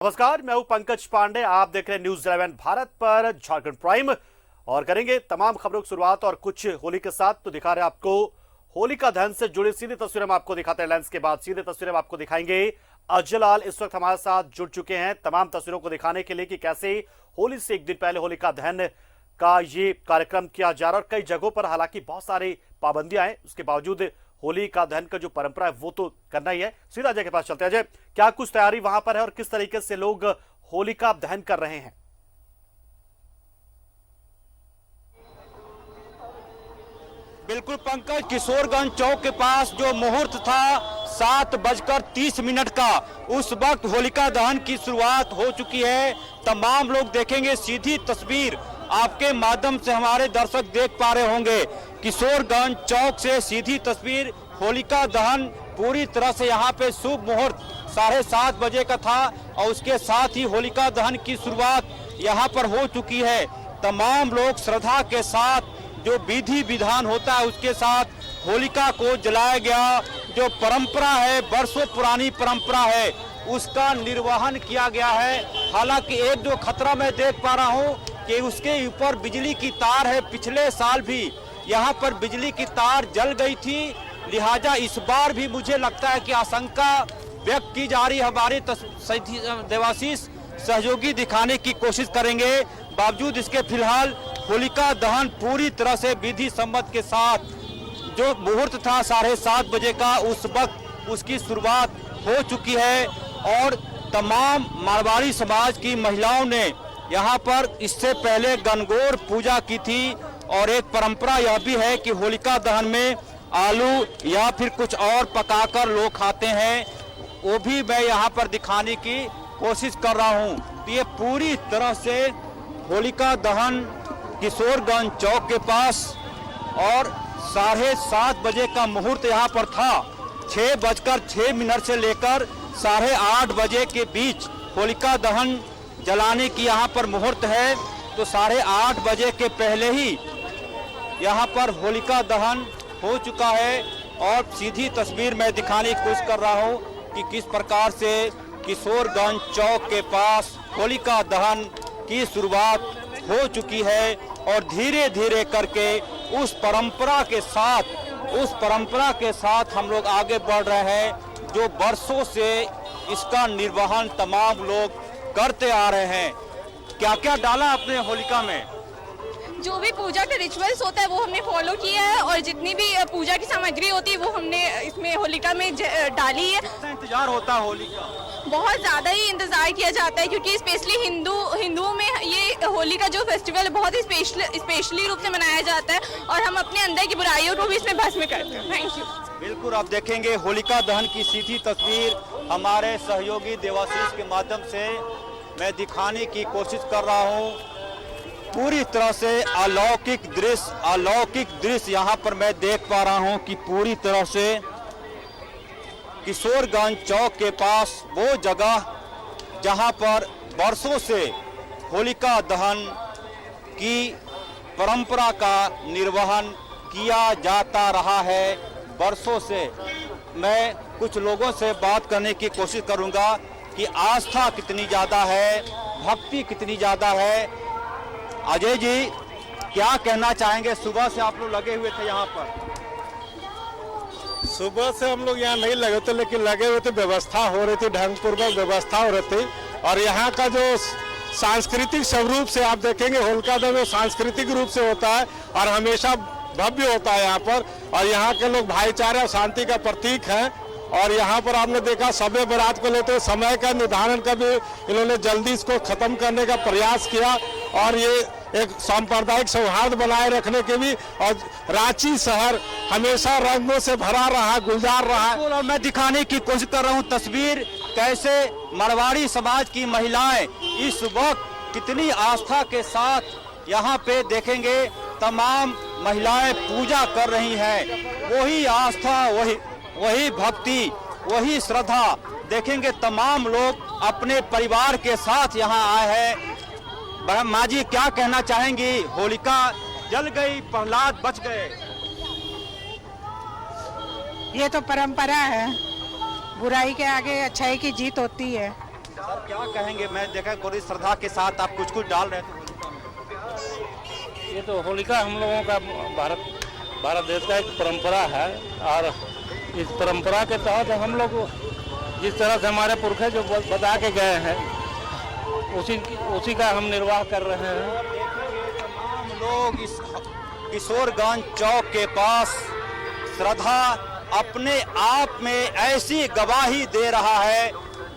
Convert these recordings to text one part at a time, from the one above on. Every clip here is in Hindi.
नमस्कार, मैं हूं पंकज पांडे। आप देख रहे हैं न्यूज़ 11 भारत पर झारखंड प्राइम और करेंगे तमाम खबरों की शुरुआत और कुछ होली के साथ। तो दिखा रहे हैं आपको होलिका दहन से जुड़ी सीधी तस्वीरें हम आपको दिखाते हैं। लेंस के बाद सीधे तस्वीरें हम आपको दिखाएंगे। अजयलाल इस वक्त हमारे साथ जुड़ चुके हैं तमाम तस्वीरों को दिखाने के लिए कि कैसे होली से एक दिन पहले होलिका दहन का ये कार्यक्रम किया जा रहा है। और कई जगहों पर हालांकि बहुत सारी पाबंदियां हैं, उसके बावजूद होली का दहन का जो परंपरा है वो तो करना ही है। सीधा अजय के पास चलते हैं। अजय, क्या कुछ तैयारी वहां पर है और किस तरीके से लोग होली का दहन कर रहे हैं? बिल्कुल पंकज, किशोरगंज चौक के पास जो मुहूर्त था 7:30 का, उस वक्त होलिका दहन की शुरुआत हो चुकी है। तमाम लोग देखेंगे, सीधी तस्वीर आपके माध्यम से हमारे दर्शक देख पा रहे होंगे। किशोरगंज चौक से सीधी तस्वीर, होलिका दहन पूरी तरह से यहाँ पे शुभ मुहूर्त 7:30 बजे का था और उसके साथ ही होलिका दहन की शुरुआत यहाँ पर हो चुकी है। तमाम लोग श्रद्धा के साथ, जो विधि विधान होता है उसके साथ होलिका को जलाया गया। जो परंपरा है, वर्षों पुरानी परंपरा है, उसका निर्वहन किया गया है। हालांकि एक जो खतरा मैं देख पा रहा हूं कि उसके ऊपर बिजली की तार है। पिछले साल भी यहां पर बिजली की तार जल गई थी, लिहाजा इस बार भी मुझे लगता है कि आशंका व्यक्त की जा रही है। हमारे देवाशीष सहयोगी दिखाने की कोशिश करेंगे। बावजूद इसके फिलहाल होलिका दहन पूरी तरह से विधि सम्मत के साथ, जो मुहूर्त था 7:30 बजे का, उस वक्त उसकी शुरुआत हो चुकी है। और तमाम मारवाड़ी समाज की महिलाओं ने यहाँ पर इससे पहले गणगौर पूजा की थी। और एक परंपरा यह भी है कि होलिका दहन में आलू या फिर कुछ और पकाकर लोग खाते हैं, वो भी मैं यहाँ पर दिखाने की कोशिश कर रहा हूँ। तो ये पूरी तरह से होलिका दहन किशोरगंज चौक के पास, और 7:30 बजे का मुहूर्त यहाँ पर था। 6:06 से लेकर 8:30 बजे के बीच होलिका दहन जलाने की यहाँ पर मुहूर्त है। तो 8:30 बजे के पहले ही यहाँ पर होलिका दहन हो चुका है। और सीधी तस्वीर मैं दिखाने की कोशिश कर रहा हूँ कि किस प्रकार से किशोरगंज चौक के पास होलिका दहन की शुरुआत हो चुकी है। और धीरे धीरे करके उस परंपरा के साथ हम लोग आगे बढ़ रहे हैं, जो वर्षों से इसका निर्वहन तमाम लोग करते आ रहे हैं। क्या क्या डाला आपने होलिका में? जो भी पूजा का रिचुअल्स होता है वो हमने फॉलो किया है, और जितनी भी पूजा की सामग्री होती है वो हमने इसमें होलिका में डाली है। इंतजार होता है होली का? बहुत ज़्यादा ही इंतज़ार किया जाता है, क्योंकि स्पेशली हिंदुओं में ये होली का जो फेस्टिवल है बहुत ही स्पेशली रूप से मनाया जाता है, और हम अपने अंदर की बुराइयों को भी इसमें भस्म करते हैं। Thank you. बिल्कुल, आप देखेंगे होलिका दहन की सीधी तस्वीर हमारे सहयोगी देवाशीष के माध्यम से मैं दिखाने की कोशिश कर रहा हूँ। पूरी तरह से अलौकिक दृश्य यहाँ पर मैं देख पा रहा हूँ कि पूरी तरह से किशोरगंज चौक के पास वो जगह जहाँ पर वर्षों से होलिका दहन की परंपरा का निर्वहन किया जाता रहा है वर्षों से। मैं कुछ लोगों से बात करने की कोशिश करूँगा कि आस्था कितनी ज़्यादा है, भक्ति कितनी ज़्यादा है। अजय जी, क्या कहना चाहेंगे? सुबह से आप लोग लगे हुए थे यहाँ पर? सुबह से हम लोग यहाँ नहीं लगे थे, लेकिन लगे हुए थे, व्यवस्था हो रही थी, ढंगपूर्वक व्यवस्था हो रही थी। और यहाँ का जो सांस्कृतिक स्वरूप से आप देखेंगे, होलिका दहन सांस्कृतिक रूप से होता है और हमेशा भव्य होता है यहाँ पर। और यहाँ के लोग भाईचारे और शांति का प्रतीक हैं। और यहाँ पर आपने देखा शब बारात को लेते हुए समय का निर्धारण का भी इन्होंने जल्दी इसको खत्म करने का प्रयास किया, और ये एक सांप्रदायिक सौहार्द बनाए रखने के भी। और रांची शहर हमेशा रंगों से भरा रहा, गुलजार रहा है। और मैं दिखाने की कोशिश कर रहा हूँ तस्वीर, कैसे मारवाड़ी समाज की महिलाएं इस वक्त कितनी आस्था के साथ यहाँ पे देखेंगे तमाम महिलाएं पूजा कर रही हैं। वही आस्था, वही भक्ति, वही श्रद्धा। देखेंगे तमाम लोग अपने परिवार के साथ यहाँ आए हैं। माँ जी, क्या कहना चाहेंगी? होलिका जल गई, प्रहलाद बच गए। ये तो परंपरा है, बुराई के आगे अच्छाई की जीत होती है। सर क्या कहेंगे, मैं देखा पूरी श्रद्धा के साथ आप कुछ डाल रहे थे। ये तो होलिका हम लोगों का भारत देश का एक परंपरा है, और इस परंपरा के तहत हम लोग जिस तरह से हमारे पुरखे जो बता के गए हैं उसी का हम निर्वाह कर रहे हैं। तमाम लोग इस किशोरगंज चौक के पास श्रद्धा अपने आप में ऐसी गवाही दे रहा है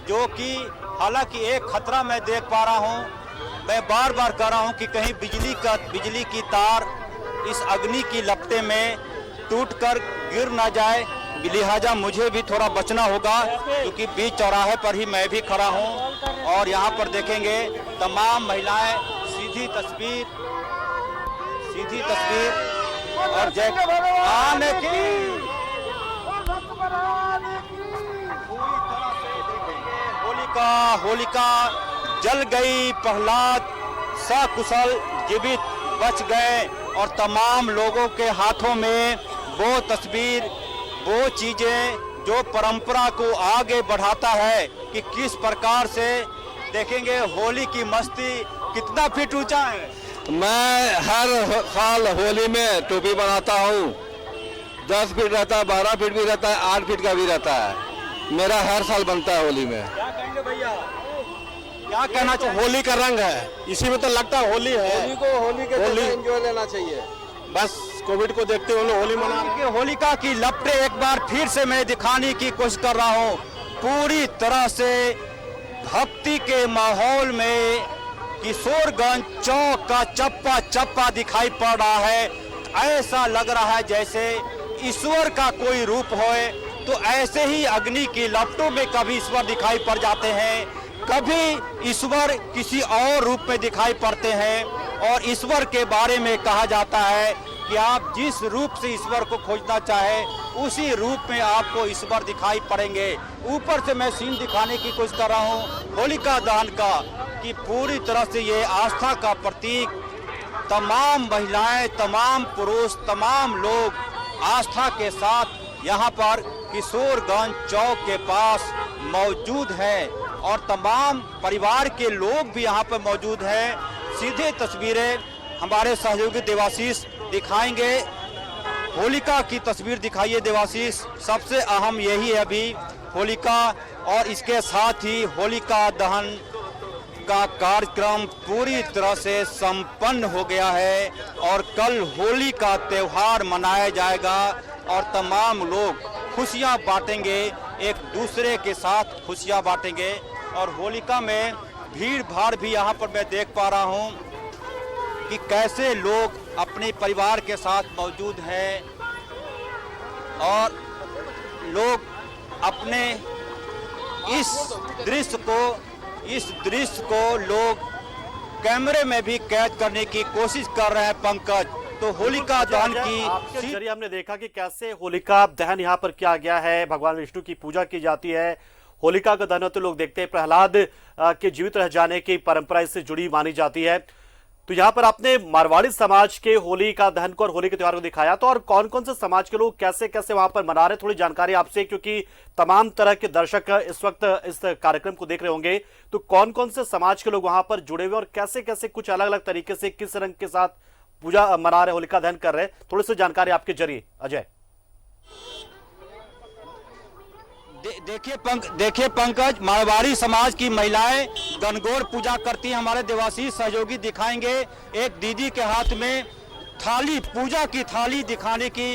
जो कि हालांकि एक खतरा मैं देख पा रहा हूं, मैं बार बार कह रहा हूं कि कहीं बिजली की तार इस अग्नि की लपटे में टूटकर गिर ना जाए, लिहाजा मुझे भी थोड़ा बचना होगा क्योंकि बीच चौराहे पर ही मैं भी खड़ा हूं। और यहाँ पर देखेंगे तमाम महिलाएं सीधी तस्वीर और जय आने की होलिका जल गई, प्रहलाद सकुशल जीवित बच गए और तमाम लोगों के हाथों में वो तस्वीर, वो चीजें जो परंपरा को आगे बढ़ाता है कि किस प्रकार से देखेंगे होली की मस्ती कितना फीट ऊंचा है। मैं हर साल होली में टोपी बनाता हूँ, 10 फीट रहता है, 12 फीट भी रहता है, 8 फीट का भी रहता है। मेरा हर साल बनता है होली में। क्या कहेंगे भैया, क्या कहना चाहिए, होली का रंग है, इसी में तो लगता है होली है। होली को होली के जैसे एंजॉय लेना चाहिए। बस कोविड को देखते हुए होली मना रहे हैं। होलिका की लपटें एक बार फिर से मैं दिखाने की कोशिश कर रहा हूँ। पूरी तरह से भक्ति के माहौल में किशोरगंज चौक का चप्पा चप्पा दिखाई पड़ रहा है। ऐसा लग रहा है जैसे ईश्वर का कोई रूप होए, तो ऐसे ही अग्नि की लपटों में कभी ईश्वर दिखाई पड़ जाते हैं, कभी ईश्वर किसी और रूप में दिखाई पड़ते हैं। और ईश्वर के बारे में कहा जाता है कि आप जिस रूप से ईश्वर को खोजना चाहे उसी रूप में आपको ईश्वर दिखाई पड़ेंगे। ऊपर से मैं सीन दिखाने की कोशिश कर रहा हूँ होलिका दहन का, कि पूरी तरह से ये आस्था का प्रतीक, तमाम महिलाएं, तमाम पुरुष, तमाम लोग आस्था के साथ यहाँ पर किशोरगंज चौक के पास मौजूद हैं और तमाम परिवार के लोग भी यहाँ पर मौजूद हैं। सीधे तस्वीरें हमारे सहयोगी देवाशीष दिखाएंगे। होलिका की तस्वीर दिखाइए देवाशीष। सबसे अहम यही है अभी होलिका, और इसके साथ ही होलिका दहन का कार्यक्रम पूरी तरह से संपन्न हो गया है और कल होली का त्योहार मनाया जाएगा और तमाम लोग खुशियां बांटेंगे, एक दूसरे के साथ खुशियां बांटेंगे। और होलिका में भीड़ भाड़ भी यहाँ पर मैं देख पा रहा हूँ कि कैसे लोग अपने परिवार के साथ मौजूद हैं और लोग अपने इस दृश्य को लोग कैमरे में भी कैद करने की कोशिश कर रहे हैं। पंकज, तो होलिका दहन आपके की जरिए हमने देखा कि कैसे होलिका दहन यहाँ पर किया गया है, भगवान विष्णु की पूजा की जाती है। होलिका का दहन तो लोग देखते हैं, प्रहलाद के जीवित रह जाने की परंपरा इससे जुड़ी मानी जाती है। तो यहाँ पर आपने मारवाड़ी समाज के होली का दहन को और होली के त्योहार को दिखाया, तो और कौन कौन से समाज के लोग कैसे कैसे वहां पर मना रहे, थोड़ी जानकारी आपसे, क्योंकि तमाम तरह के दर्शक इस वक्त इस कार्यक्रम को देख रहे होंगे। तो कौन कौन से समाज के लोग वहां पर जुड़े हुए और कैसे कैसे कुछ अलग अलग तरीके से किस रंग के साथ पूजा मना रहे, होलिका दहन कर रहे, थोड़ी सी जानकारी आपके जरिए अजय। देखिए पंकज, मारवाड़ी समाज की महिलाएं गणगौर पूजा करती हैं। हमारे देवाशीष सहयोगी दिखाएंगे, एक दीदी के हाथ में थाली, पूजा की थाली दिखाने की।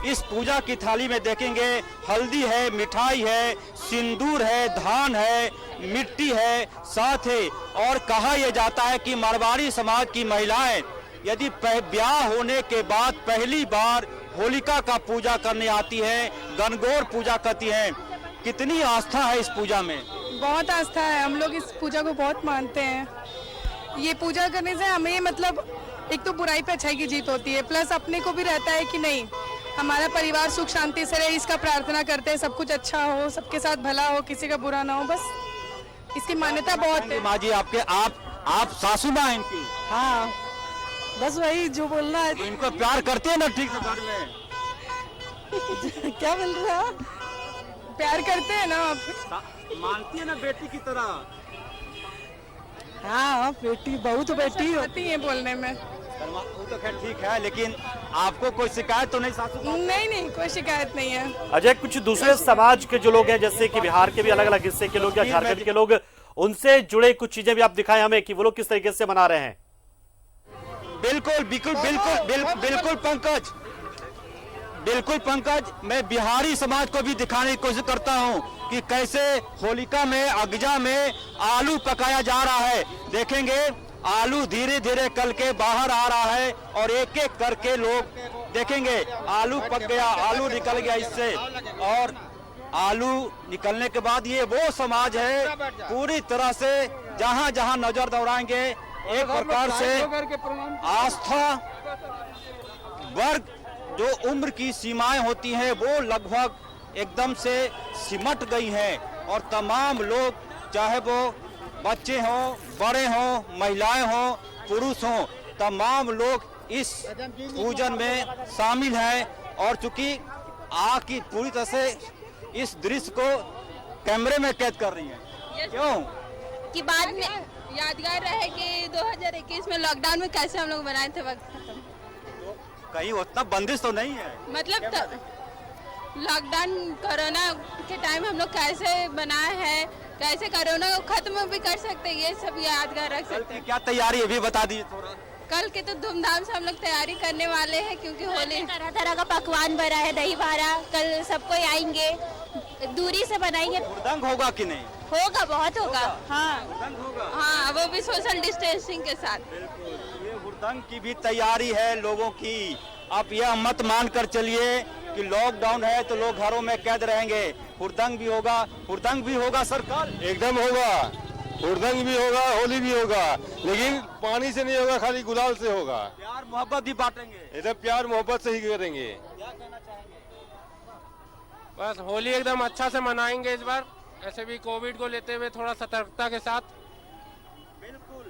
इस पूजा की थाली में देखेंगे हल्दी है, मिठाई है, सिंदूर है, धान है, मिट्टी है, साथ ही और कहा यह जाता है कि मारवाड़ी समाज की महिलाएं यदि ब्याह होने के बाद पहली बार होलिका का पूजा करने आती है, गणगौर पूजा करती हैं। कितनी आस्था है इस पूजा में? बहुत आस्था है, हम लोग इस पूजा को बहुत मानते हैं। ये पूजा करने से हमें मतलब एक तो बुराई पे अच्छाई की जीत होती है, प्लस अपने को भी रहता है कि नहीं हमारा परिवार सुख शांति से रहे, इसका प्रार्थना करते हैं, सब कुछ अच्छा हो, सबके साथ भला हो, किसी का बुरा ना हो, बस इसकी मान्यता बहुत है। माँ जी आपके आप सासू माँ हैं इनकी? हाँ, बस वही जो बोलना है। इनको प्यार करते हैं ना ठीक से घर में? क्या बोल रहे हैं? प्यार करते हैं ना आप? मानती है ना बेटी की तरह? हाँ बेटी बहुत बेटी होती है बोलने में। वो तो खैर ठीक है, लेकिन आपको कोई शिकायत तो नहीं सासू माँ? नहीं कोई शिकायत नहीं है। अजय, कुछ दूसरे समाज के जो लोग हैं, जैसे कि बिहार के भी अलग अलग हिस्से के लोग या झारखंड के लोग, उनसे जुड़े कुछ चीजें भी आप दिखाएं हमें कि वो लोग किस तरीके से मना रहे हैं। बिल्कुल बिल्कुल बिल्कुल बिल्कुल बिल्कुल पंकज, बिल्कुल पंकज, मैं बिहारी समाज को भी दिखाने की कोशिश करता हूं कि कैसे होलिका में, अगजा में आलू पकाया जा रहा है। देखेंगे आलू धीरे धीरे कल के बाहर आ रहा है और एक एक करके लोग देखेंगे आलू पक गया, आलू निकल गया इससे। और आलू निकलने के बाद ये वो समाज है पूरी तरह से जहां जहां नजर दौड़ाएंगे एक प्रकार से आस्था वर्ग जो उम्र की सीमाएं होती हैं वो लगभग एकदम से सिमट गई हैं और तमाम लोग, चाहे वो बच्चे हों, बड़े हों, महिलाएं हों, पुरुष हों, तमाम लोग इस पूजन में शामिल हैं। और चूंकि आग की पूरी तरह से इस दृश्य को कैमरे में कैद कर रही हैं। क्यों कि बाद में यादगार रहे कि 2021 में लॉकडाउन में कैसे हम लोग बनाए थे वक्त खत्म। कहीं उतना बंदिश तो नहीं है, मतलब लॉकडाउन कोरोना के टाइम हम लोग कैसे बनाए हैं, कैसे कोरोना को खत्म भी कर सकते हैं, ये सब यादगार रख सकते हैं। क्या तैयारी है भी बता दीजिए थोड़ा। कल के तो धूमधाम से हम लोग तैयारी करने वाले हैं क्योंकि होली तरह तरह का पकवान बना है, दही बड़ा, कल सबको आएंगे, दूरी से बनाएंगे। हुड़दंग होगा कि नहीं? होगा, बहुत होगा। हाँ होगा। हाँ, वो भी सोशल डिस्टेंसिंग के साथ। बिल्कुल, ये हुड़दंग की भी तैयारी है लोगों की। आप यह मत मान कर चलिए कि लॉकडाउन है तो लोग घरों में कैद रहेंगे। हुड़दंग भी होगा, हुड़दंग भी होगा सरकार, एकदम होगा, हुड़दंग भी होगा, होली भी होगा, लेकिन पानी से नहीं होगा, खाली गुलाल से होगा। प्यार मोहब्बत भी बांटेंगे, एकदम प्यार मोहब्बत से ही करेंगे। क्या कहना चाहेंगे? बस होली एकदम अच्छा से मनाएंगे इस बार, ऐसे भी कोविड को लेते हुए थोड़ा सतर्कता के साथ। बिल्कुल,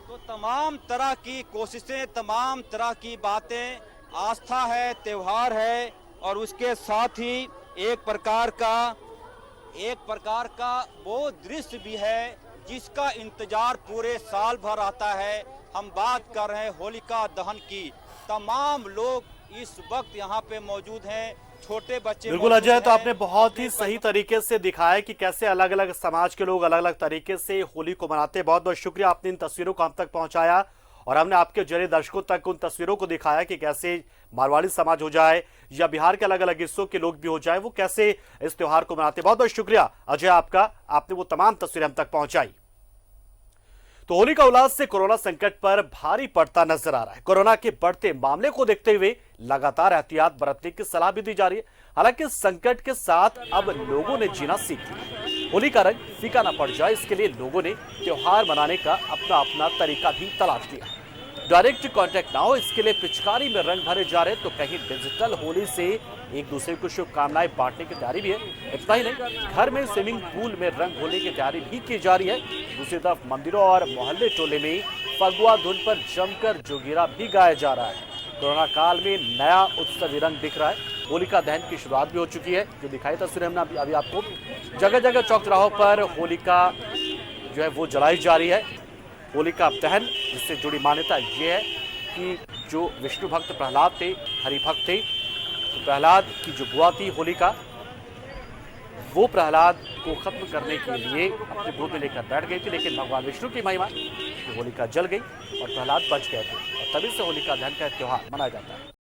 तो तमाम तरह की कोशिशें, तमाम तरह की बातें, आस्था है, त्योहार है और उसके साथ ही एक प्रकार का वो दृश्य भी है जिसका इंतजार पूरे साल भर आता है। हम बात कर रहे हैं होलिका दहन की। तमाम लोग इस वक्त यहाँ पे मौजूद हैं, छोटे बच्चे। बिल्कुल अजय, तो आपने बहुत ही सही तरीके से दिखाया कि कैसे अलग अलग समाज के लोग अलग अलग तरीके से होली को मनाते हैं। बहुत बहुत शुक्रिया, आपने इन तस्वीरों को हम तक पहुंचाया और हमने आपके जरिए दर्शकों तक उन तस्वीरों को दिखाया कि कैसे मारवाड़ी समाज हो जाए या बिहार के अलग अलग हिस्सों के लोग भी हो जाए, वो कैसे इस त्योहार को मनाते हैं। बहुत बहुत शुक्रिया अजय आपका, आपने वो तमाम तस्वीरें हम तक पहुंचाई। तो होली का उल्लास से कोरोना संकट पर भारी पड़ता नजर आ रहा है। कोरोना के बढ़ते मामले को देखते हुए लगातार एहतियात बरतने की सलाह भी दी जा रही है। हालांकि संकट के साथ अब लोगों ने जीना सीख लिया। होली का रंग फीका न पड़ जाए, इसके लिए लोगों ने त्योहार मनाने का अपना अपना तरीका भी तलाश लिया। डायरेक्ट कांटेक्ट ना हो, इसके लिए पिचकारी में रंग भरे जा रहे, तो कहीं डिजिटल होली से एक दूसरे को शुभकामनाएं बांटने की तैयारी भी है। इतना ही नहीं, घर में स्विमिंग पूल में रंग होली की तैयारी भी की जा रही है। दूसरी तरफ मंदिरों और मोहल्ले टोले में फगुआ धुन पर जमकर जोगिरा भी गाया जा रहा है। कोरोना काल में नया उत्सवी रंग दिख रहा है। होलिका दहन की शुरुआत भी हो चुकी है, जो दिखाई तस्वीरें हमने अभी आपको। जगह जगह चौक चौराहों पर होलिका जो है वो जलाई जा रही है। होलिका दहन जिससे जुड़ी मान्यता ये है कि जो विष्णु भक्त प्रहलाद थे, हरि भक्त थे, तो प्रहलाद की जो बुआ थी होलिका, वो प्रहलाद को खत्म करने के लिए अपने गोद में लेकर बैठ गई थी, लेकिन भगवान विष्णु की महिमा कि होलिका जल गई और प्रहलाद बच गए थे, और तभी से होलिका दहन का त्योहार मनाया जाता है।